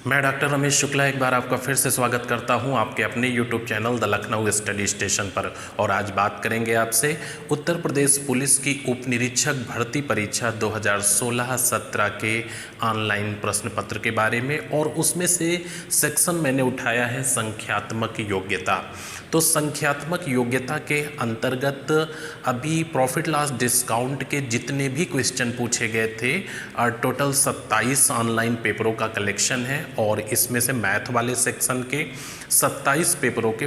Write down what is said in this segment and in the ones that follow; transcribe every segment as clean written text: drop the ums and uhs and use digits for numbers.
मैं डॉक्टर रमेश शुक्ला एक बार आपका फिर से स्वागत करता हूं आपके अपने YouTube channel the Lucknow study station पर। और आज बात करेंगे आपसे उत्तर प्रदेश पुलिस की उप निरीक्षक भर्ती परीक्षा 2016-17 के ऑनलाइन प्रश्न पत्र के बारे में। और उसमें से सेक्शन मैंने उठाया है संख्यात्मक योग्यता। तो संख्यात्मक योग्यता के अंतर्गत अभी प्रॉफिट लॉस डिस्काउंट के जितने भी क्वेश्चन पूछे गए थे टोटल 27 ऑनलाइन पेपरों का कलेक्शन है। और इसमें से मैथ वाले सेक्शन के 27 पेपरों के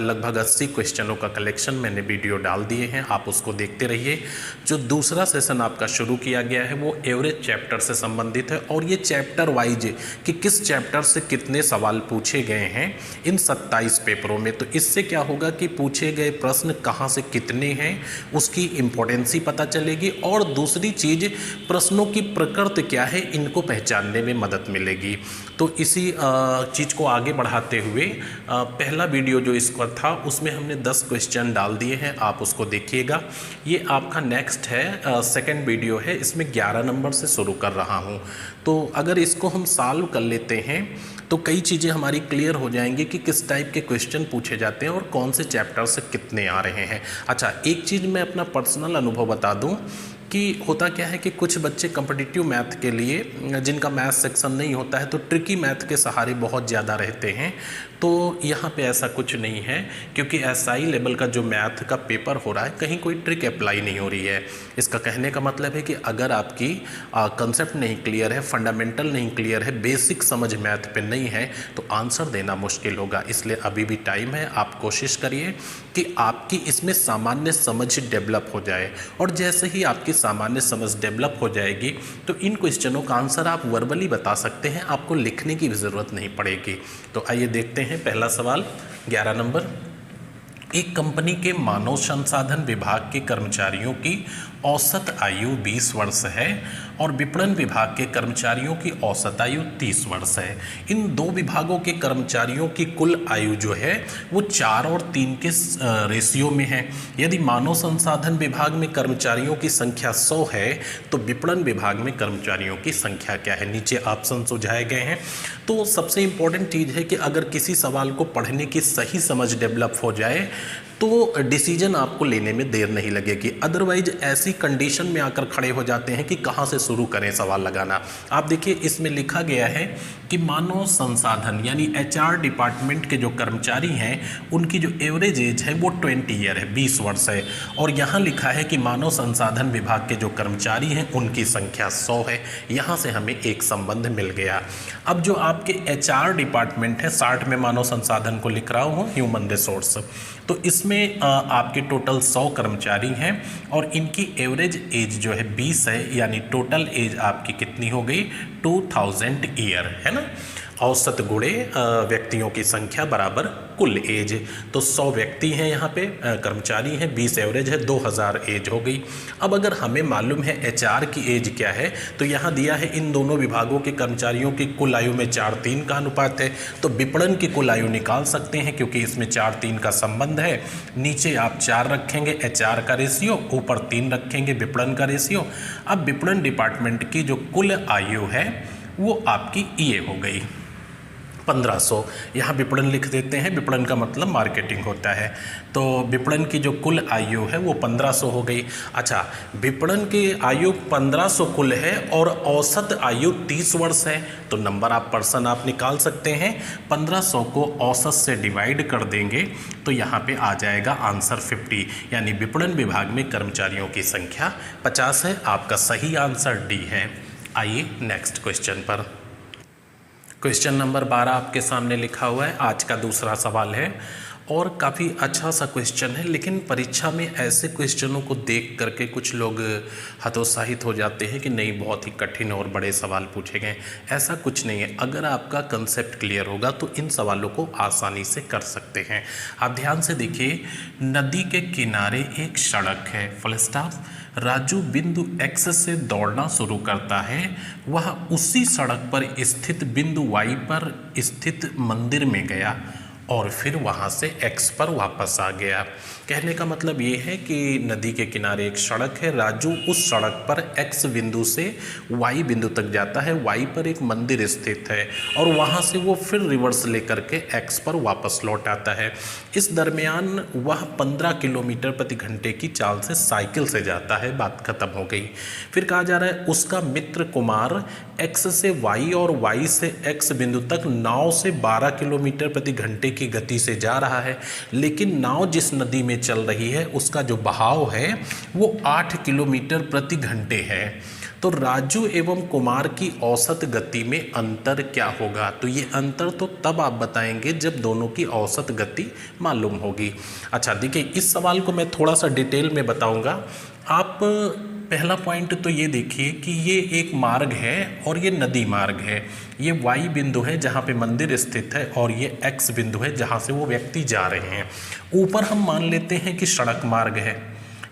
लगभग 80 क्वेश्चनों का कलेक्शन मैंने वीडियो डाल दिए हैं, आप उसको देखते रहिए। जो दूसरा सेशन आपका शुरू किया गया है वो एवरेज चैप्टर से संबंधित है और ये चैप्टर वाइज कि किस चैप्टर से कितने सवाल पूछे गए हैं इन 27 पेपरों में। तो इससे क्या होगा कि पूछे गए प्रश्न कहाँ से कितने हैं उसकी इम्पोर्टेंसी पता चलेगी। और दूसरी चीज़, प्रश्नों की प्रकृति क्या है इनको पहचानने में मदद मिलेगी। तो इसी चीज़ को आगे बढ़ाते हुए पहला वीडियो जो इसका था उसमें हमने 10 क्वेश्चन डाल दिए हैं, आप उसको देखिएगा। ये आपका नेक्स्ट है, सेकंड वीडियो है, इसमें 11 नंबर से शुरू कर रहा हूँ। तो अगर इसको हम सॉल्व कर लेते हैं तो कई चीज़ें हमारी क्लियर हो जाएंगी कि किस टाइप के क्वेश्चन पूछे जाते हैं और कौन से चैप्टर से कितने आ रहे हैं। अच्छा, एक चीज़ मैं अपना पर्सनल अनुभव बता दूं कि होता क्या है कि कुछ बच्चे कॉम्पिटिटिव मैथ के लिए जिनका मैथ सेक्शन नहीं होता है तो ट्रिकी मैथ के सहारे बहुत ज़्यादा रहते हैं। तो यहाँ पे ऐसा कुछ नहीं है, क्योंकि एसआई लेवल का जो मैथ का पेपर हो रहा है कहीं कोई ट्रिक अप्लाई नहीं हो रही है। इसका कहने का मतलब है कि अगर आपकी कंसेप्ट नहीं क्लियर है, फंडामेंटल नहीं क्लियर है, बेसिक समझ मैथ पे नहीं है तो आंसर देना मुश्किल होगा। इसलिए अभी भी टाइम है, आप कोशिश करिए कि आपकी इसमें सामान्य समझ डेवलप हो जाए। और जैसे ही आपकी सामान्य समझ डेवलप हो जाएगी तो इन क्वेश्चनों का आंसर आप वर्बली बता सकते हैं, आपको लिखने की भी ज़रूरत नहीं पड़ेगी। तो आइए देखते हैं पहला सवाल 11 नंबर। एक कंपनी के मानव संसाधन विभाग के कर्मचारियों की औसत आयु 20 वर्ष है और विपणन विभाग के कर्मचारियों की औसत आयु 30 वर्ष है। इन दो विभागों के कर्मचारियों की कुल आयु जो है वो 4 और 3 के रेशियो में है। यदि मानव संसाधन विभाग में कर्मचारियों की संख्या 100 है तो विपणन विभाग में कर्मचारियों की संख्या क्या है। नीचे ऑप्शन सुझाए गए हैं। तो सबसे इम्पोर्टेंट चीज़ है कि अगर किसी सवाल को पढ़ने की सही समझ डेवलप हो जाए तो डिसीजन आपको लेने में देर नहीं लगेगी। अदरवाइज ऐसी कंडीशन में आकर खड़े हो जाते हैं कि कहाँ से शुरू करें सवाल लगाना। आप देखिए इसमें लिखा गया है कि मानव संसाधन यानी एचआर डिपार्टमेंट के जो कर्मचारी हैं उनकी जो एवरेज एज है वो 20 ईयर है, 20 वर्ष है। और यहाँ लिखा है कि मानव संसाधन विभाग के जो कर्मचारी हैं उनकी संख्या 100 है। यहाँ से हमें एक संबंध मिल गया। अब जो आपके एचआर डिपार्टमेंट है, 60 में मानव संसाधन को लिख रहा हूँ, ह्यूमन रिसोर्स, तो इसमें आपके टोटल 100 कर्मचारी हैं और इनकी एवरेज एज जो है 20 है, यानी टोटल एज आपकी कितनी हो गई 2000 ईयर, है ना। औसत गुणे व्यक्तियों की संख्या बराबर कुल एज। तो 100 व्यक्ति हैं यहाँ पे, कर्मचारी हैं, 20 एवरेज है, 2000 एज हो गई। अब अगर हमें मालूम है एचआर की एज क्या है तो यहाँ दिया है इन दोनों विभागों के कर्मचारियों की कुल आयु में 4:3 का अनुपात है। तो विपणन की कुल आयु निकाल सकते हैं क्योंकि इसमें 4:3 का संबंध है। नीचे आप 4 रखेंगे एचआर का रेशियो, ऊपर 3 रखेंगे विपणन का रेशियो। अब विपणन डिपार्टमेंट की जो कुल आयु है वो आपकी ये हो गई 1500। यहाँ विपणन लिख देते हैं, विपणन का मतलब मार्केटिंग होता है। तो विपणन की जो कुल आयु है वो 1500 हो गई। अच्छा, विपणन की आयु 1500 कुल है और औसत आयु 30 वर्ष है। तो नंबर आप पर्सन आप निकाल सकते हैं। 1500 को औसत से डिवाइड कर देंगे तो यहाँ पे आ जाएगा आंसर 50, यानी विपणन विभाग में कर्मचारियों की संख्या 50 है। आपका सही आंसर डी है। आइए नेक्स्ट क्वेश्चन पर। क्वेश्चन नंबर 12 आपके सामने लिखा हुआ है, आज का दूसरा सवाल है और काफ़ी अच्छा सा क्वेश्चन है। लेकिन परीक्षा में ऐसे क्वेश्चनों को देख करके कुछ लोग हतोत्साहित हो जाते हैं कि नहीं बहुत ही कठिन और बड़े सवाल पूछे गए। ऐसा कुछ नहीं है, अगर आपका कंसेप्ट क्लियर होगा तो इन सवालों को आसानी से कर सकते हैं। आप ध्यान से देखिए, नदी के किनारे एक सड़क है, फुल स्टॉप। राजू बिंदु X से दौड़ना शुरू करता है। वह उसी सड़क पर स्थित बिंदु Y पर स्थित मंदिर में गया और फिर वहाँ से x पर वापस आ गया। कहने का मतलब ये है कि नदी के किनारे एक सड़क है, राजू उस सड़क पर x बिंदु से y बिंदु तक जाता है, y पर एक मंदिर स्थित है और वहाँ से वो फिर रिवर्स लेकर के x पर वापस लौट आता है। इस दरमियान वह 15 किलोमीटर प्रति घंटे की चाल से साइकिल से जाता है। बात खत्म हो गई। फिर कहा जा रहा है उसका मित्र कुमार x से y और y से x बिंदु तक नाव से 12 किलोमीटर प्रति घंटे की गति से जा रहा है, लेकिन नाव जिस नदी में चल रही है उसका जो बहाव है वो 8 किलोमीटर प्रति घंटे है। तो राजू एवं कुमार की औसत गति में अंतर क्या होगा? तो ये अंतर तो तब आप बताएंगे जब दोनों की औसत गति मालूम होगी। अच्छा देखिए, इस सवाल को मैं थोड़ा सा डिटेल में बताऊंगा। आप पहला पॉइंट तो ये देखिए कि ये एक मार्ग है और ये नदी मार्ग है। ये वाई बिंदु है जहाँ पे मंदिर स्थित है और ये एक्स बिंदु है जहाँ से वो व्यक्ति जा रहे हैं। ऊपर हम मान लेते हैं कि सड़क मार्ग है,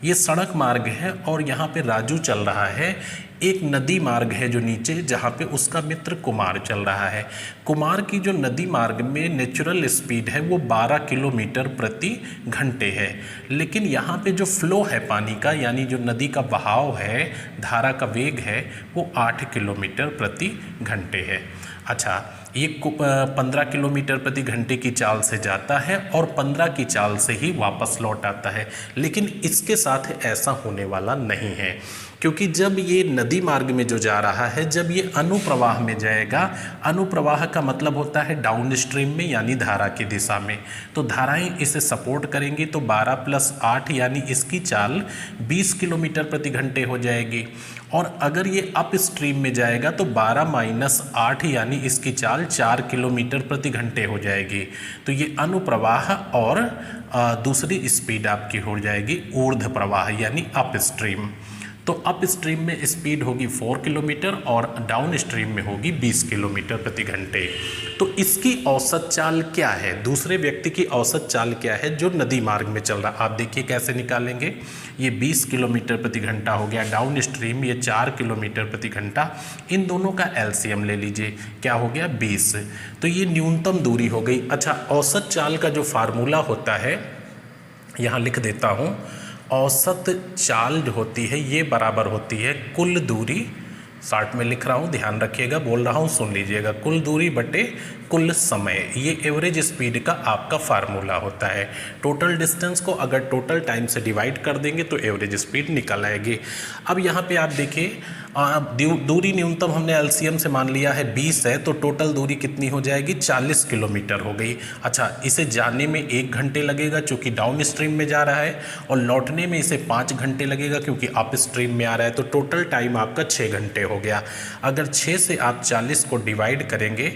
ये सड़क मार्ग है और यहाँ पे राजू चल रहा है। एक नदी मार्ग है जो नीचे, जहाँ पे उसका मित्र कुमार चल रहा है। कुमार की जो नदी मार्ग में नेचुरल स्पीड है वो 12 किलोमीटर प्रति घंटे है, लेकिन यहाँ पे जो फ्लो है पानी का, यानी जो नदी का बहाव है, धारा का वेग है, वो 8 किलोमीटर प्रति घंटे है। अच्छा, ये 15 किलोमीटर प्रति घंटे की चाल से जाता है और 15 की चाल से ही वापस लौट आता है। लेकिन इसके साथ ऐसा होने वाला नहीं है, क्योंकि जब ये नदी मार्ग में जो जा रहा है, जब ये अनुप्रवाह में जाएगा, अनुप्रवाह का मतलब होता है डाउन स्ट्रीम में, यानी धारा की दिशा में, तो धाराएं इसे सपोर्ट करेंगी। तो 12 + 8 यानी इसकी चाल 20 किलोमीटर प्रति घंटे हो जाएगी। और अगर ये अप स्ट्रीम में जाएगा तो 12 - 8 यानी इसकी चाल 4 किलोमीटर प्रति घंटे हो जाएगी। तो ये अनुप्रवाह और दूसरी स्पीड आपकी हो जाएगी ऊर्ध्व प्रवाह यानी अप स्ट्रीम। तो अप स्ट्रीम में स्पीड होगी 4 किलोमीटर और डाउन स्ट्रीम में होगी 20 किलोमीटर प्रति घंटे। तो इसकी औसत चाल क्या है, दूसरे व्यक्ति की औसत चाल क्या है जो नदी मार्ग में चल रहा, आप देखिए कैसे निकालेंगे। ये 20 किलोमीटर प्रति घंटा हो गया, डाउन स्ट्रीम ये 4 किलोमीटर प्रति घंटा, इन दोनों का एलसीएम ले लीजिए, क्या हो गया 20। तो ये न्यूनतम दूरी हो गई। अच्छा, औसत चाल का जो फार्मूला होता है यहाँ लिख देता हूँ। औसत चाल जो होती है ये बराबर होती है कुल दूरी, शार्ट में लिख रहा हूँ, ध्यान रखिएगा, बोल रहा हूँ सुन लीजिएगा, कुल दूरी बटे कुल समय। ये एवरेज स्पीड का आपका फार्मूला होता है। टोटल डिस्टेंस को अगर टोटल टाइम से डिवाइड कर देंगे तो एवरेज स्पीड निकल आएगी। अब यहाँ पे आप देखिए, दूरी न्यूनतम हमने एलसीएम से मान लिया है 20 है, तो टोटल दूरी कितनी हो जाएगी 40 किलोमीटर हो गई। अच्छा, इसे जाने में 1 घंटे लगेगा क्योंकि डाउन स्ट्रीम में जा रहा है, और लौटने में इसे 5 घंटे लगेगा क्योंकि अप स्ट्रीम में आ रहा है। तो टोटल टाइम आपका 6 घंटे हो गया। अगर 6 से आप 40 को डिवाइड करेंगे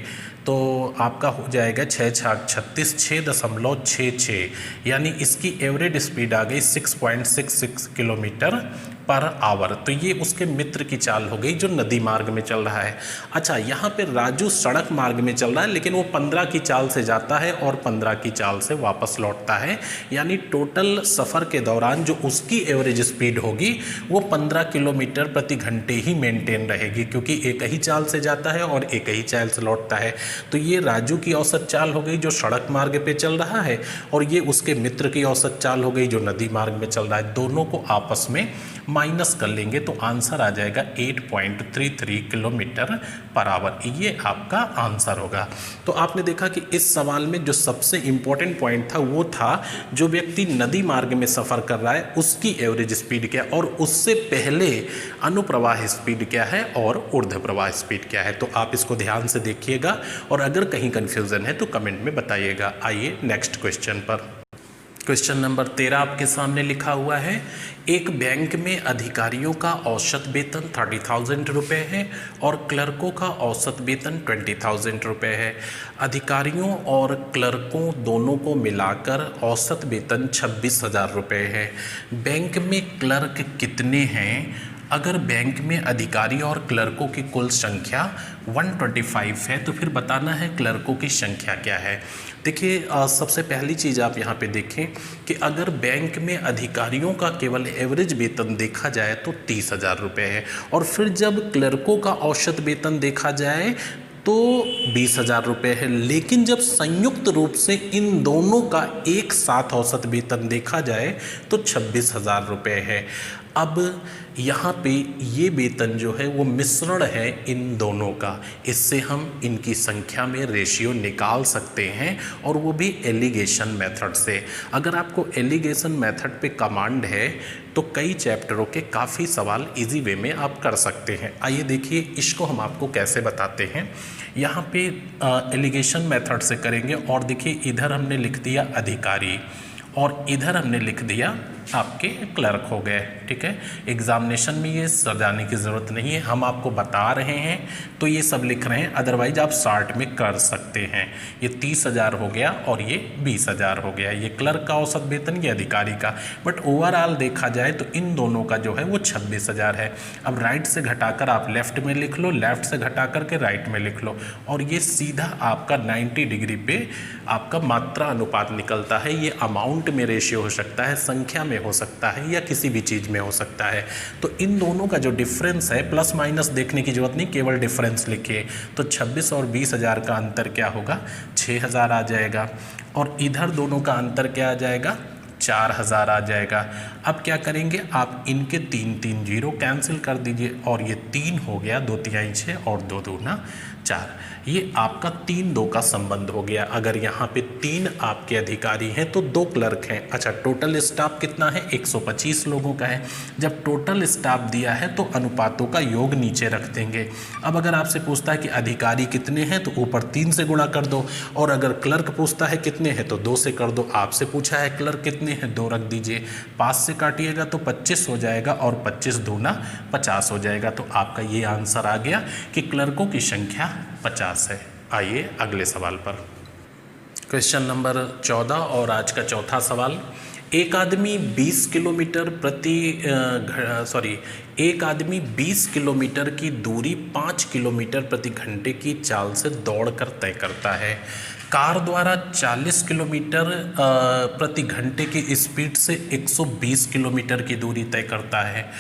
तो आपका हो जाएगा 6 × 36 6.66, यानी इसकी एवरेज स्पीड आ गई 6.66 किलोमीटर पर आवर। तो ये उसके मित्र की चाल हो गई जो नदी मार्ग में चल रहा है। अच्छा, यहाँ पे राजू सड़क मार्ग में चल रहा है, लेकिन वो 15 की चाल से जाता है और 15 की चाल से वापस लौटता है, यानी टोटल सफ़र के दौरान जो उसकी एवरेज स्पीड होगी वो 15 किलोमीटर प्रति घंटे ही मेंटेन रहेगी, क्योंकि एक ही चाल से जाता है और एक ही चाल से लौटता है। तो ये राजू की औसत चाल हो गई जो सड़क मार्ग पे चल रहा है, और ये उसके मित्र की औसत चाल हो गई जो नदी मार्ग में चल रहा है। दोनों को आपस में माइनस कर लेंगे तो आंसर आ जाएगा 8.33 किलोमीटर पर आवर। ये आपका आंसर होगा। तो आपने देखा कि इस सवाल में जो सबसे इम्पोर्टेंट पॉइंट था वो था जो व्यक्ति नदी मार्ग में सफ़र कर रहा है उसकी एवरेज स्पीड क्या है, और उससे पहले अनुप्रवाह स्पीड क्या है और ऊर्ध्व प्रवाह स्पीड क्या है। तो आप इसको ध्यान से देखिएगा, और अगर कहीं कन्फ्यूज़न है तो कमेंट में बताइएगा। आइए नेक्स्ट क्वेश्चन पर। क्वेश्चन नंबर 13 आपके सामने लिखा हुआ है, एक बैंक में अधिकारियों का औसत वेतन 30,000 रुपये है और क्लर्कों का औसत वेतन 20,000 रुपये है। अधिकारियों और क्लर्कों दोनों को मिलाकर औसत वेतन 26,000 रुपये है। बैंक में क्लर्क कितने हैं? अगर बैंक में अधिकारी और क्लर्कों की कुल संख्या 125 है तो फिर बताना है क्लर्कों की संख्या क्या है। देखिए, सबसे पहली चीज़ आप यहाँ पे देखें कि अगर बैंक में अधिकारियों का केवल एवरेज वेतन देखा जाए तो 30,000 रुपये है, और फिर जब क्लर्कों का औसत वेतन देखा जाए तो 20,000 रुपये है। लेकिन जब संयुक्त रूप से इन दोनों का एक साथ औसत वेतन देखा जाए तो 26,000 रुपये है। अब यहाँ पे ये वेतन जो है वो मिश्रण है इन दोनों का, इससे हम इनकी संख्या में रेशियो निकाल सकते हैं, और वो भी एलिगेशन मेथड से। अगर आपको एलिगेशन मेथड पे कमांड है तो कई चैप्टरों के काफ़ी सवाल इजी वे में आप कर सकते हैं। आइए देखिए इसको हम आपको कैसे बताते हैं। यहाँ पे एलिगेशन मेथड से करेंगे, और देखिए इधर हमने लिख दिया अधिकारी और इधर हमने लिख दिया आपके क्लर्क हो गए। ठीक है, एग्जामिनेशन में ये सजाने की ज़रूरत नहीं है, हम आपको बता रहे हैं तो ये सब लिख रहे हैं, अदरवाइज आप शार्ट में कर सकते हैं। ये 30,000 हो गया और ये 20,000 हो गया, ये क्लर्क का औसत वेतन, ये अधिकारी का। बट ओवरऑल देखा जाए तो इन दोनों का जो है वो 26,000 है। अब राइट से घटाकर आप लेफ्ट में लिख लो, लेफ्ट से घटा करके राइट में लिख लो, और ये सीधा आपका 90 डिग्री पे आपका मात्रा अनुपात निकलता है। ये अमाउंट में रेशियो हो सकता है, संख्या में हो सकता है, या किसी भी चीज़ में हो सकता है। तो इन दोनों का जो डिफरेंस है, प्लस माइनस देखने की जरूरत नहीं, केवल डिफरेंस लिखिए। तो 26 और 20,000 का अंतर क्या होगा, 6,000 आ जाएगा, और इधर दोनों का अंतर क्या आ जाएगा, 4,000 आ जाएगा। अब क्या करेंगे, आप इनके 3 जीरो कैंसिल कर दीजिए, और ये 3 हो गया, 2 तिहाई 6 और 2 दूना 4। ये आपका 3-2 का संबंध हो गया। अगर यहाँ पे 3 आपके अधिकारी हैं तो 2 क्लर्क हैं। अच्छा, टोटल स्टाफ कितना है, 125 लोगों का है। जब टोटल स्टाफ दिया है तो अनुपातों का योग नीचे रख देंगे। अब अगर आपसे पूछता है कि अधिकारी कितने हैं तो ऊपर 3 से गुणा कर दो, और अगर क्लर्क पूछता है कितने हैं तो 2 से कर दो। आपसे पूछा है क्लर्क कितने हैं, 2 रख दीजिए, 5 से काटिएगा तो 25 हो जाएगा, और 25 दूना 50 हो जाएगा। तो आपका ये आंसर आ गया कि क्लर्कों की संख्या 50 है। आइए अगले सवाल पर। क्वेश्चन नंबर 14 और आज का चौथा सवाल। एक आदमी 20 किलोमीटर की दूरी 5 किलोमीटर प्रति घंटे की चाल से दौड़कर तय करता है। कार द्वारा 40 किलोमीटर प्रति घंटे की स्पीड से 120 किलोमीटर की दूरी तय करता है,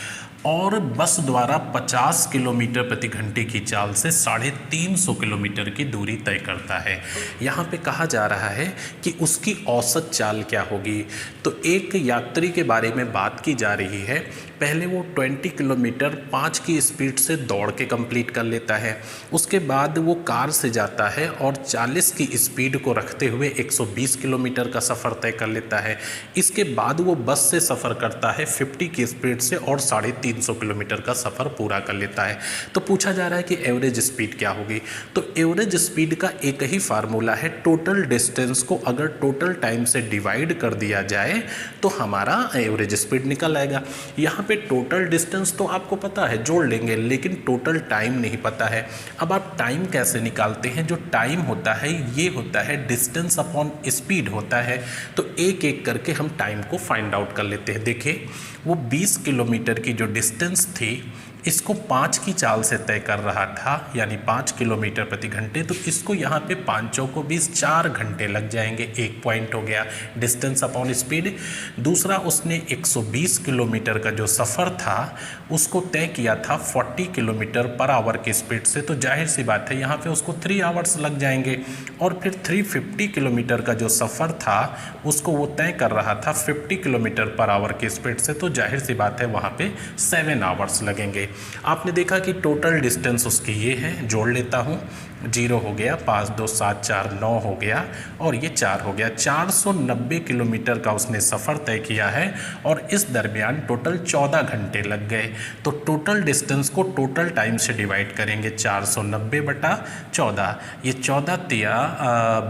और बस द्वारा 50 किलोमीटर प्रति घंटे की चाल से 350 किलोमीटर की दूरी तय करता है। यहाँ पे कहा जा रहा है कि उसकी औसत चाल क्या होगी। तो एक यात्री के बारे में बात की जा रही है। पहले वो 20 किलोमीटर 5 की स्पीड से दौड़ के कंप्लीट कर लेता है, उसके बाद वो कार से जाता है और 40 की स्पीड को रखते हुए 120 किलोमीटर का सफ़र तय कर लेता है। इसके बाद वो बस से सफ़र करता है 50 की स्पीड से और 350 किलोमीटर का सफ़र पूरा कर लेता है। तो पूछा जा रहा है कि एवरेज स्पीड क्या होगी। तो एवरेज स्पीड का एक ही फार्मूला है, टोटल डिस्टेंस को अगर टोटल टाइम से डिवाइड कर दिया जाए तो हमारा एवरेज स्पीड निकल आएगा। यहाँ पे टोटल डिस्टेंस तो आपको पता है, जोड़ लेंगे, लेकिन टोटल टाइम नहीं पता है। अब आप टाइम कैसे निकालते हैं, जो टाइम होता है ये होता है डिस्टेंस अपॉन स्पीड होता है। तो एक एक करके हम टाइम को फाइंड आउट कर लेते हैं। देखिए वो 20 किलोमीटर की जो डिस्टेंस थी इसको 5 की चाल से तय कर रहा था, यानी 5 किलोमीटर प्रति घंटे। तो इसको यहाँ पे 5 चौको 20, 4 घंटे लग जाएंगे। एक पॉइंट हो गया डिस्टेंस अपॉन स्पीड। दूसरा, उसने 120 किलोमीटर का जो सफ़र था उसको तय किया था 40 किलोमीटर पर आवर की स्पीड से। तो जाहिर सी बात है यहाँ पे उसको 3 आवर्स लग जाएंगे। और फिर 350 किलोमीटर का जो सफ़र था उसको वो तय कर रहा था 50 किलोमीटर पर आवर की स्पीड से। तो जाहिर सी बात है वहाँ पे 7 आवर्स लगेंगे। आपने देखा कि टोटल डिस्टेंस उसकी ये है, जोड़ लेता हूँ, 0 हो गया, 5 2 7 4 9 हो गया, और ये 4 हो गया। 490 किलोमीटर का उसने सफ़र तय किया है, और इस दरमियान टोटल 14 घंटे लग गए। तो टोटल डिस्टेंस को टोटल टाइम से डिवाइड करेंगे, 490/14, ये 14 तिया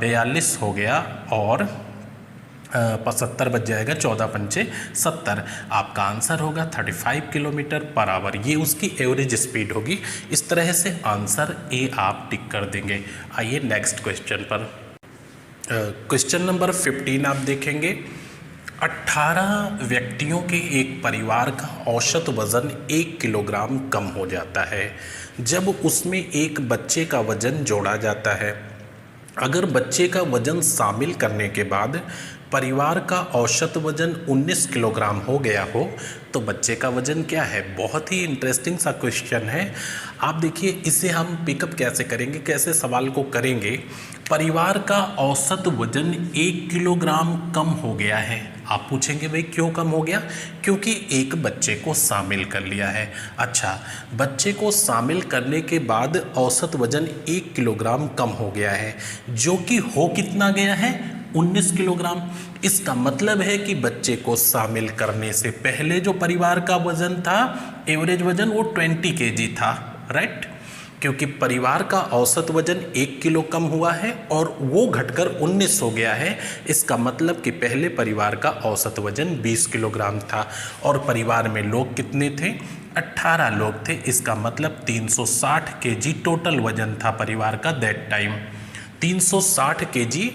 42 हो गया, और 75 बच जाएगा, 14 पंचे 70। आपका आंसर होगा 35 किलोमीटर पर आवर। ये उसकी एवरेज स्पीड होगी। इस तरह से आंसर ए आप टिक कर देंगे। आइए नेक्स्ट क्वेश्चन पर। क्वेश्चन नंबर 15 आप देखेंगे। 18 व्यक्तियों के एक परिवार का औसत वज़न 1 किलोग्राम कम हो जाता है जब उसमें एक बच्चे का वज़न जोड़ा जाता है। अगर बच्चे का वज़न शामिल करने के बाद परिवार का औसत वजन 19 किलोग्राम हो गया हो तो बच्चे का वजन क्या है। बहुत ही इंटरेस्टिंग सा क्वेश्चन है। आप देखिए इसे हम पिकअप कैसे करेंगे, कैसे सवाल को करेंगे। परिवार का औसत वजन 1 किलोग्राम कम हो गया है। आप पूछेंगे भाई क्यों कम हो गया, क्योंकि एक बच्चे को शामिल कर लिया है। अच्छा, बच्चे को शामिल करने के बाद औसत वजन 1 किलोग्राम कम हो गया है, जो कि हो कितना गया है, 19 किलोग्राम। इसका मतलब है कि बच्चे को शामिल करने से पहले जो परिवार का वजन था, एवरेज वजन, वो 20 केजी था, राइट। क्योंकि परिवार का औसत वजन 1 किलो कम हुआ है और वो घटकर 19 हो गया है। इसका मतलब कि पहले परिवार का औसत वजन 20 किलोग्राम था और परिवार में लोग कितने थे, 18 लोग थे। इसका मतलब 360 केजी टोटल वजन था परिवार का दैट टाइम। 360 केजी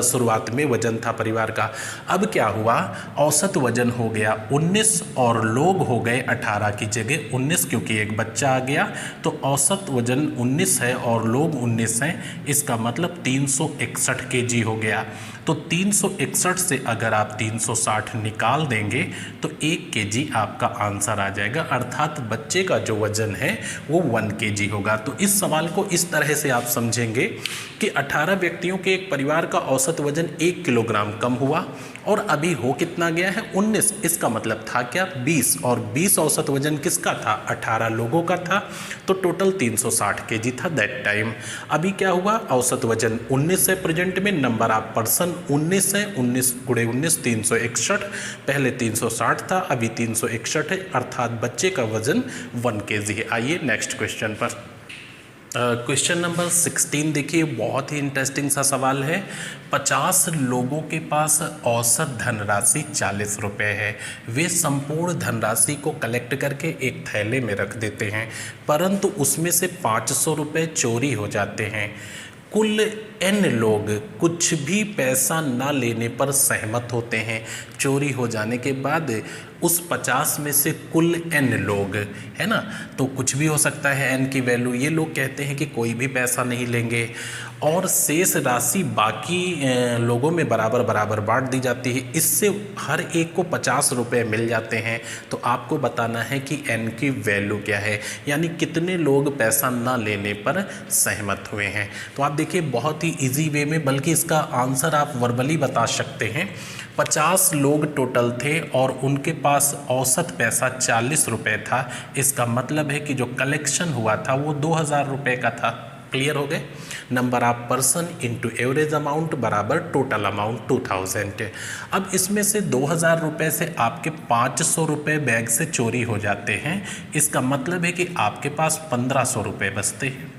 शुरुआत में वजन था परिवार का। अब क्या हुआ, औसत वजन हो गया 19 और लोग हो गए 18 की जगह 19, क्योंकि एक बच्चा आ गया। तो औसत वजन 19 है और लोग 19 हैं। इसका मतलब 361 केजी हो गया। तो 361 से अगर आप 360 निकाल देंगे तो 1 केजी आपका आंसर आ जाएगा, अर्थात बच्चे का जो वजन है वो 1 केजी होगा। तो इस सवाल को इस तरह से आप समझेंगे कि 18 व्यक्तियों के एक परिवार का औसत वजन 1 किलोग्राम कम हुआ और अभी हो कितना गया है, 19। इसका मतलब था क्या, 20, और 20 औसत वजन किसका था, 18 लोगों का था। तो टोटल 360 केजी था दैट टाइम। अभी क्या हुआ, औसत वजन 19 है प्रेजेंट में, नंबर ऑफ पर्सन 19 है, 19 गुणे 19 361। पहले 360 था, अभी 361 है, अर्थात बच्चे का वजन 1 केजी है। आइए नेक्स्ट क्वेश्चन पर। क्वेश्चन नंबर 16 देखिए, बहुत ही इंटरेस्टिंग सा सवाल है। 50 लोगों के पास औसत धनराशि 40 रुपये है। वे संपूर्ण धनराशि को कलेक्ट करके एक थैले में रख देते हैं, परंतु उसमें से 500 रुपये चोरी हो जाते हैं। कुल n लोग कुछ भी पैसा ना लेने पर सहमत होते हैं। चोरी हो जाने के बाद उस 50 में से कुल n लोग, है ना, तो कुछ भी हो सकता है n की वैल्यू। ये लोग कहते हैं कि कोई भी पैसा नहीं लेंगे और शेष राशि बाकी लोगों में बराबर बराबर बांट दी जाती है। इससे हर एक को 50 रुपये मिल जाते हैं। तो आपको बताना है कि n की वैल्यू क्या है, यानी कितने लोग पैसा ना लेने पर सहमत हुए हैं। तो आप देखिए बहुत ही इजी वे में, बल्कि इसका आंसर आप वर्बली बता सकते हैं। 50 लोग टोटल थे और उनके पास औसत पैसा 40 रुपये था। इसका मतलब है कि जो कलेक्शन हुआ था वो 2000 रुपये का था। क्लियर हो गए। Number of person into average amount बराबर टोटल अमाउंट 2000। अब इसमें से 2000 रुपये से आपके 500 रुपये बैग से चोरी हो जाते हैं। इसका मतलब है कि आपके पास 1500 रुपये बचते हैं।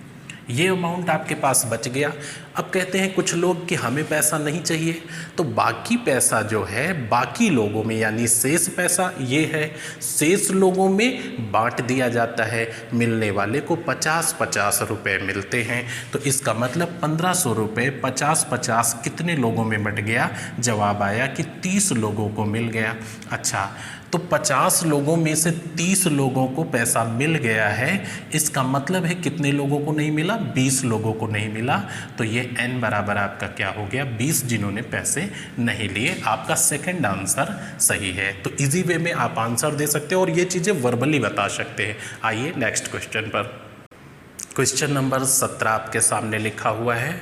ये अमाउंट आपके पास बच गया। अब कहते हैं कुछ लोग कि हमें पैसा नहीं चाहिए, तो बाकी पैसा जो है बाकी लोगों में, यानी शेष पैसा ये है, शेष लोगों में बांट दिया जाता है। मिलने वाले को 50-50 रुपये मिलते हैं। तो इसका मतलब 1500 रुपये 50-50 कितने लोगों में बट गया, जवाब आया कि 30 लोगों को मिल गया। अच्छा, तो 50 लोगों में से 30 लोगों को पैसा मिल गया है। इसका मतलब है कितने लोगों को नहीं मिला, 20 लोगों को नहीं मिला। तो ये n बराबर आपका क्या हो गया, 20, जिन्होंने पैसे नहीं लिए। आपका सेकंड आंसर सही है। तो इजी वे में आप आंसर दे सकते हो और ये चीज़ें वर्बली बता सकते हैं। आइए नेक्स्ट क्वेश्चन पर। क्वेश्चन नंबर 17 आपके सामने लिखा हुआ है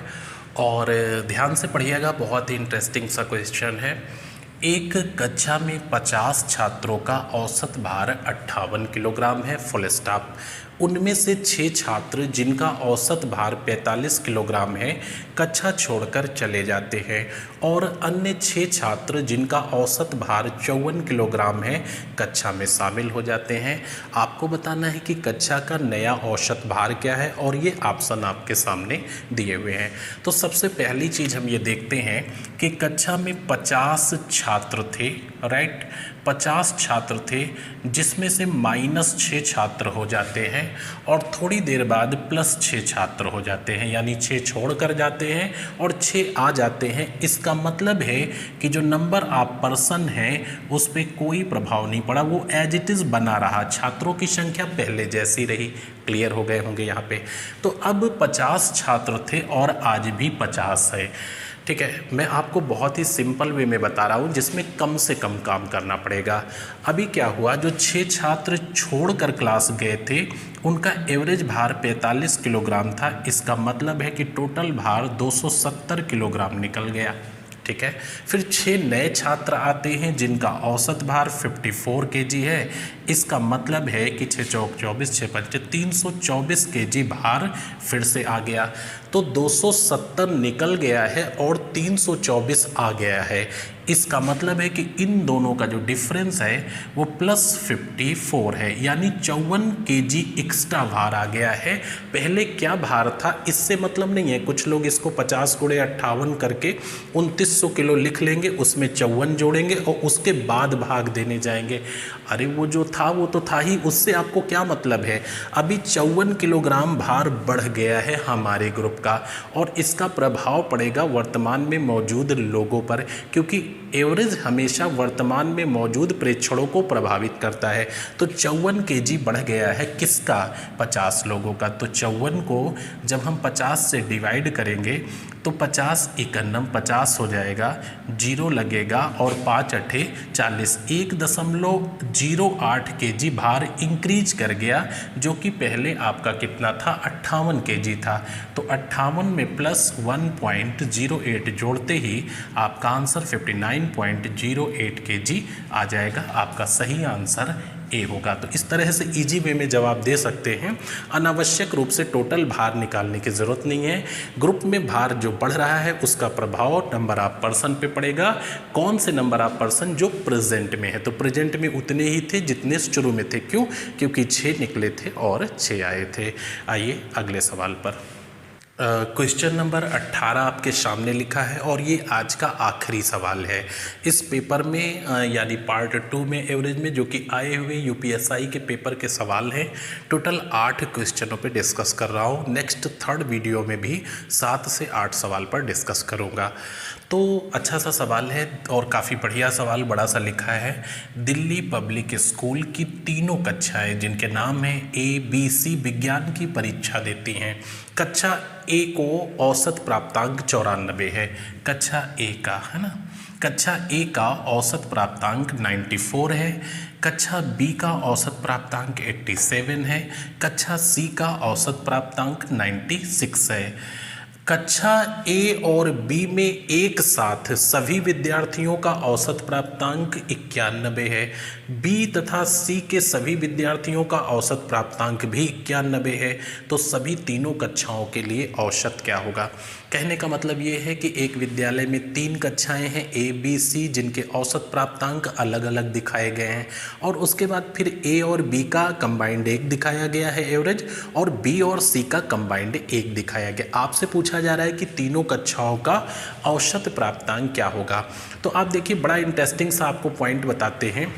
और ध्यान से पढ़िएगा, बहुत ही इंटरेस्टिंग सा क्वेश्चन है। एक कक्षा में 50 छात्रों का औसत भार 58 किलोग्राम है, फुल स्टॉप। उनमें से 6 छात्र जिनका औसत भार 45 किलोग्राम है कक्षा छोड़कर चले जाते हैं और अन्य 6 छात्र जिनका औसत भार 54 किलोग्राम है कक्षा में शामिल हो जाते हैं। आपको बताना है कि कक्षा का नया औसत भार क्या है और ये ऑप्शन आपके सामने दिए हुए हैं। तो सबसे पहली चीज़ हम ये देखते हैं कि कक्षा में 50 छात्र थे, राइट। 50 छात्र थे जिसमें से -6 छात्र हो जाते हैं और थोड़ी देर बाद +6 छात्र हो जाते हैं, यानी 6 छोड़ कर जाते हैं और 6 आ जाते हैं। इसका मतलब है कि जो नंबर ऑफ पर्सन है उस पर कोई प्रभाव नहीं पड़ा, वो एज इट इज़ बना रहा। छात्रों की संख्या पहले जैसी रही। क्लियर हो गए होंगे यहाँ पे। तो अब 50 छात्र थे और आज भी 50 है। ठीक है, मैं आपको बहुत ही सिंपल वे में बता रहा हूँ जिसमें कम से कम काम करना पड़ेगा। अभी क्या हुआ, जो 6 छात्र छोड़कर क्लास गए थे उनका एवरेज भार 45 किलोग्राम था। इसका मतलब है कि टोटल भार 270 किलोग्राम निकल गया। ठीक है, फिर 6 नए छात्र आते हैं जिनका औसत भार 54 केजी है। इसका मतलब है कि 6 चौक 24, 6 पंचे 324 केजी भार फिर से आ गया। तो 270 निकल गया है और 324 आ गया है। इसका मतलब है कि इन दोनों का जो डिफरेंस है वो +54 है, यानी 54 केजी एक्स्ट्रा भार आ गया है। पहले क्या भार था इससे मतलब नहीं है। कुछ लोग इसको 50 × 58 करके 2900 किलो लिख लेंगे, उसमें 54 जोड़ेंगे और उसके बाद भाग देने जाएंगे। अरे वो जो था वो तो था ही, उससे आपको क्या मतलब है। अभी 54 किलोग्राम भार बढ़ गया है हमारे ग्रुप का और इसका प्रभाव पड़ेगा वर्तमान में मौजूद लोगों पर, क्योंकि एवरेज हमेशा वर्तमान में मौजूद प्रेक्षणों को प्रभावित करता है। तो 54 केजी बढ़ गया है किसका, 50 लोगों का। तो 54 को जब हम 50 से डिवाइड करेंगे तो 50 एकन्नम 50 हो जाएगा, 0 लगेगा और 5 अठे 40, 1.08 केजी भार इंक्रीज कर गया, जो कि पहले आपका कितना था, 58 केजी था। तो 58 में +1.08 जोड़ते ही आपका आंसर 59.08 केजी आ जाएगा। आपका सही आंसर ए होगा। तो इस तरह से इजी वे में जवाब दे सकते हैं। अनावश्यक रूप से टोटल भार निकालने की ज़रूरत नहीं है। ग्रुप में भार जो बढ़ रहा है उसका प्रभाव नंबर ऑफ पर्सन पे पड़ेगा। कौन से नंबर ऑफ पर्सन, जो प्रेजेंट में है। तो प्रेजेंट में उतने ही थे जितने शुरू में थे। क्यों, क्योंकि 6 निकले थे और 6 आए थे। आइए अगले सवाल पर। क्वेश्चन नंबर 18 आपके सामने लिखा है और ये आज का आखिरी सवाल है इस पेपर में, यानी पार्ट 2 में एवरेज में, जो कि आए हुए यूपीएसआई के पेपर के सवाल हैं। टोटल 8 क्वेश्चनों पे डिस्कस कर रहा हूँ। नेक्स्ट 3rd वीडियो में भी 7 से 8 सवाल पर डिस्कस करूँगा। तो अच्छा सा सवाल है और काफ़ी बढ़िया सवाल, बड़ा सा लिखा है। दिल्ली पब्लिक स्कूल की तीनों कक्षाएं जिनके नाम हैं ABC विज्ञान की परीक्षा देती हैं। कक्षा ए को औसत प्राप्तांक 94 है, कक्षा ए का, है ना। कक्षा ए का औसत प्राप्तांक 94 है, कक्षा बी का औसत प्राप्तांक 87 है, कक्षा सी का औसत प्राप्तांक 96 है। कक्षा ए और बी में एक साथ सभी विद्यार्थियों का औसत प्राप्तांक 91 है। बी तथा सी के सभी विद्यार्थियों का औसत प्राप्तांक भी 91 है। तो सभी तीनों कक्षाओं के लिए औसत क्या होगा। कहने का मतलब ये है कि एक विद्यालय में 3 कक्षाएं हैं ए बी सी, जिनके औसत प्राप्तांक अलग अलग दिखाए गए हैं और उसके बाद फिर ए और बी का कंबाइंड 1 दिखाया गया है एवरेज, और बी और सी का कंबाइंड 1 दिखाया गया। आपसे पूछा जा रहा है कि तीनों कक्षाओं का औसत प्राप्तांक क्या होगा। तो आप देखिए, बड़ा इंटरेस्टिंग सा आपको पॉइंट बताते हैं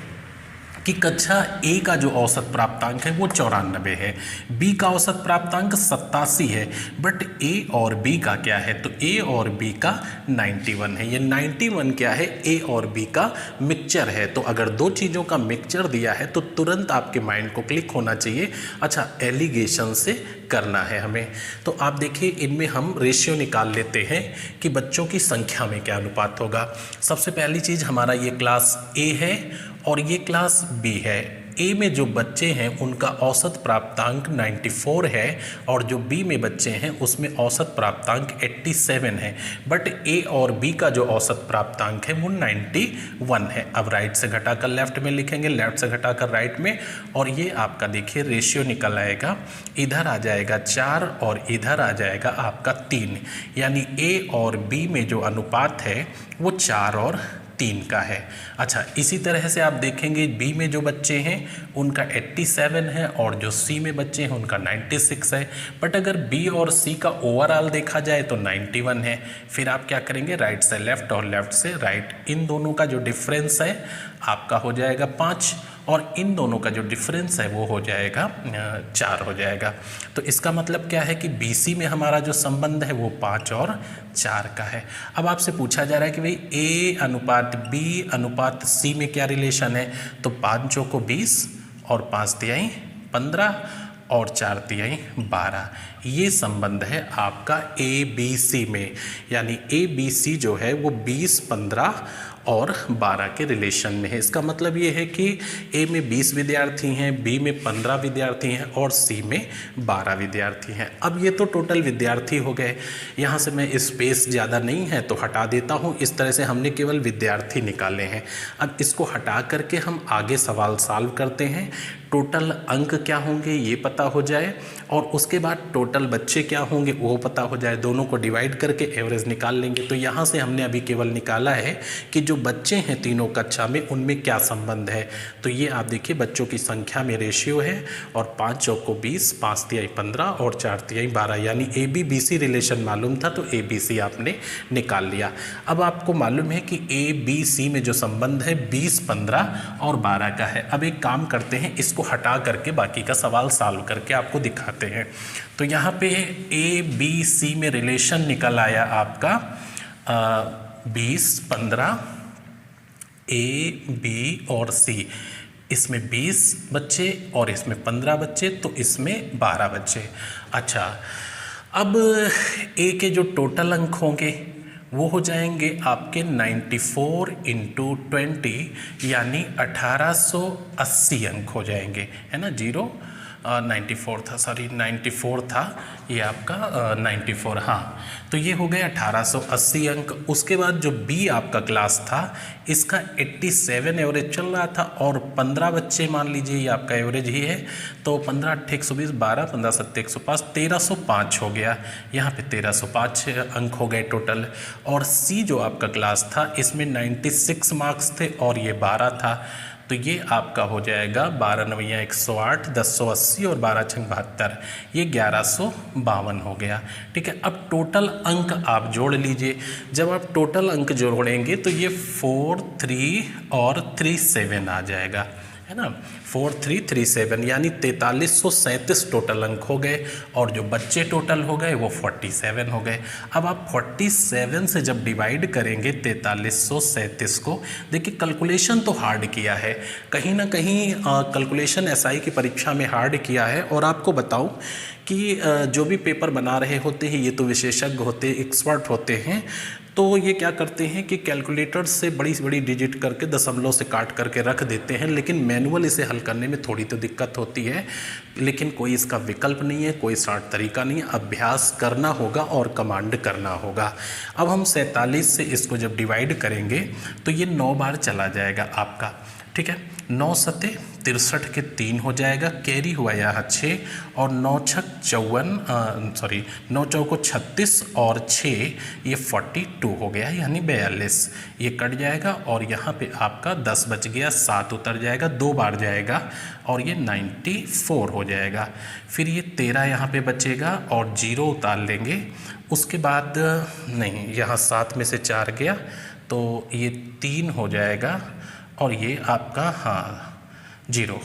कि कक्षा ए का जो औसत प्राप्तांक है वो 94 है, बी का औसत प्राप्तांक 87 है, बट ए और बी का क्या है, तो ए और बी का 91 है। ये 91 क्या है, ए और बी का मिक्सचर है। तो अगर दो चीज़ों का मिक्सचर दिया है तो तुरंत आपके माइंड को क्लिक होना चाहिए, अच्छा एलिगेशन से करना है हमें। तो आप देखिए, इनमें हम रेशियो निकाल लेते हैं कि बच्चों की संख्या में क्या अनुपात होगा। सबसे पहली चीज़, हमारा ये क्लास ए है और ये क्लास बी है। ए में जो बच्चे हैं उनका औसत प्राप्तांक 94 है और जो बी में बच्चे हैं उसमें औसत प्राप्तांक 87 है, बट ए और बी का जो औसत प्राप्तांक है वो 91 है। अब राइट से घटाकर लेफ्ट में लिखेंगे, लेफ्ट से घटाकर राइट में, और ये आपका देखिए रेशियो निकल आएगा। इधर आ जाएगा 4 और इधर आ जाएगा आपका 3, यानी ए और बी में जो अनुपात है वो 4 और 3 का है। अच्छा, इसी तरह से आप देखेंगे बी में जो बच्चे हैं उनका 87 है और जो सी में बच्चे हैं उनका 96 है, बट अगर बी और सी का ओवरऑल देखा जाए तो 91 है। फिर आप क्या करेंगे, राइट से लेफ्ट और लेफ्ट से राइट, इन दोनों का जो डिफरेंस है आपका हो जाएगा 5 और इन दोनों का जो डिफरेंस है वो हो जाएगा 4 हो जाएगा। तो इसका मतलब क्या है कि BC में हमारा जो संबंध है वो 5 और 4 का है। अब आपसे पूछा जा रहा है कि भाई A अनुपात B अनुपात C में क्या रिलेशन है, तो 5 चौको 20 और 5 तिहाई 15 और 4 तिहाई 12। ये संबंध है आपका ABC में, यानी ABC जो है वो 20, 15 और 12 के रिलेशन में है। इसका मतलब ये है कि A में 20 विद्यार्थी हैं, B में 15 विद्यार्थी हैं और C में 12 विद्यार्थी हैं। अब ये तो टोटल विद्यार्थी हो गए। यहाँ से मैं स्पेस ज़्यादा नहीं है तो हटा देता हूँ। इस तरह से हमने केवल विद्यार्थी निकाले हैं। अब इसको हटा करके हम आगे सवाल सॉल्व करते हैं। टोटल अंक क्या होंगे ये पता हो जाए और उसके बाद टोटल बच्चे क्या होंगे वो पता हो जाए। दोनों को डिवाइड करके एवरेज निकाल लेंगे। तो यहाँ से हमने अभी केवल निकाला है कि जो बच्चे हैं तीनों कक्षा में उनमें क्या संबंध है। तो ये आप देखिए बच्चों की संख्या में रेशियो है और 5 चौको 20, 5 तिहाई 15 और 4 तिहाई 12, यानी ABC रिलेशन मालूम था तो ABC आपने निकाल लिया। अब आपको मालूम है कि ABC में जो संबंध है 20, 15 और 12 का है। अब एक काम करते हैं, इसको हटा करके बाकी का सवाल सॉल्व करके आपको दिखाते हैं। तो यहाँ पे ABC में रिलेशन निकल आया आपका 20, 15, A, B और C। इसमें 20 बच्चे और इसमें 15 बच्चे, तो इसमें 12 बच्चे। अच्छा, अब A के जो टोटल अंक होंगे वो हो जाएंगे आपके 94 × 20, यानी 1880 अंक हो जाएंगे, है ना। 94 था, सॉरी 94 था ये आपका 94, हाँ। तो ये हो गए 1880 अंक। उसके बाद जो B आपका क्लास था इसका 87 एवरेज चल रहा था और 15 बच्चे मान लीजिए ये आपका एवरेज ही है। तो 15 8 120, 12 15 7 105, 1305 हो गया। यहाँ पे 1305 अंक हो गए टोटल। और C जो आपका क्लास था इसमें 96 मार्क्स थे और ये 12 था। तो ये आपका हो जाएगा 12 9 108, 1080 और 12 6 72, ये 1152 हो गया। ठीक है, अब टोटल अंक आप जोड़ लीजिए। जब आप टोटल अंक जोड़ेंगे तो ये 4 3 और 37 आ जाएगा, है ना। 4337 यानी 4337 टोटल अंक हो गए और जो बच्चे टोटल हो गए वो 47 हो गए। अब आप 47 से जब डिवाइड करेंगे 4337 को, देखिए कैलकुलेशन तो हार्ड किया है, कहीं ना कहीं कैलकुलेशन SI की परीक्षा में हार्ड किया है। और आपको बताऊं कि जो भी पेपर बना रहे होते हैं ये तो विशेषज्ञ होते, एक्सपर्ट होते हैं, तो ये क्या करते हैं कि कैलकुलेटर से बड़ी से बड़ी डिजिट करके दशमलव से काट करके रख देते हैं, लेकिन मैनुअल इसे हल करने में थोड़ी तो दिक्कत होती है। लेकिन कोई इसका विकल्प नहीं है, कोई शॉर्ट तरीका नहीं है, अभ्यास करना होगा और कमांड करना होगा। अब हम 47 से इसको जब डिवाइड करेंगे तो ये 9 बार चला जाएगा आपका। ठीक है, 9 सते 63 के 3 हो जाएगा, कैरी हुआ यहाँ 6 और 9 छक 54, सॉरी 9 चौको 36 और 6 ये 42 हो गया, यानी 42। ये कट जाएगा और यहाँ पे आपका 10 बच गया, 7 उतर जाएगा, 2 बार जाएगा और ये 94 हो जाएगा। फिर ये 13 यहाँ पे बचेगा और 0 उतार लेंगे। उसके बाद नहीं, यहाँ 7 में से 4 गया तो ये 3 हो जाएगा और ये आपका हाँ 0,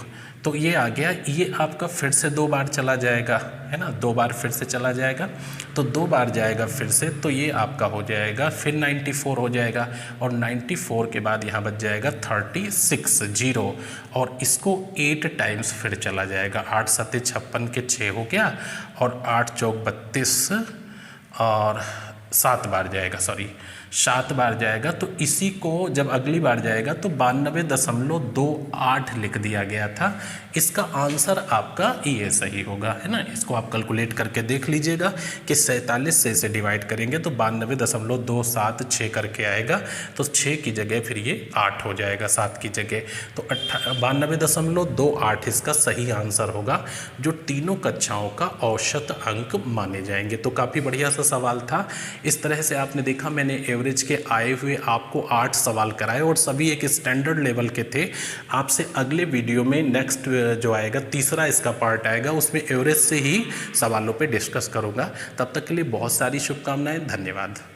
तो ये आ गया। ये आपका फिर से 2 बार चला जाएगा, है ना, 2 बार फिर से चला जाएगा, तो 2 बार जाएगा फिर से, तो ये आपका हो जाएगा फिर 94 हो जाएगा और 94 के बाद यहाँ बच जाएगा 36 0 और इसको 8 टाइम्स फिर चला जाएगा। 8 सते 56 के 6 हो गया और 8 चौक 32 और 7 बार जाएगा, सॉरी 7 बार जाएगा। तो इसी को जब अगली बार जाएगा तो 92.28 लिख दिया गया था। इसका आंसर आपका ये सही होगा, है ना। इसको आप कैलकुलेट करके देख लीजिएगा कि 47 से इसे डिवाइड करेंगे तो 92.276 करके आएगा, तो 6 की जगह फिर ये 8 हो जाएगा 7 की जगह, तो 92.28 इसका सही आंसर होगा, जो तीनों कक्षाओं का औसत अंक माने जाएंगे। तो काफ़ी बढ़िया सा सवाल था। इस तरह से आपने देखा मैंने एवरेज के आए हुए आपको 8 सवाल कराए और सभी एक स्टैंडर्ड लेवल के थे। आपसे अगले वीडियो में नेक्स्ट जो आएगा, तीसरा इसका पार्ट आएगा, उसमें एवरेज से ही सवालों पे डिस्कस करूंगा। तब तक के लिए बहुत सारी शुभकामनाएं, धन्यवाद।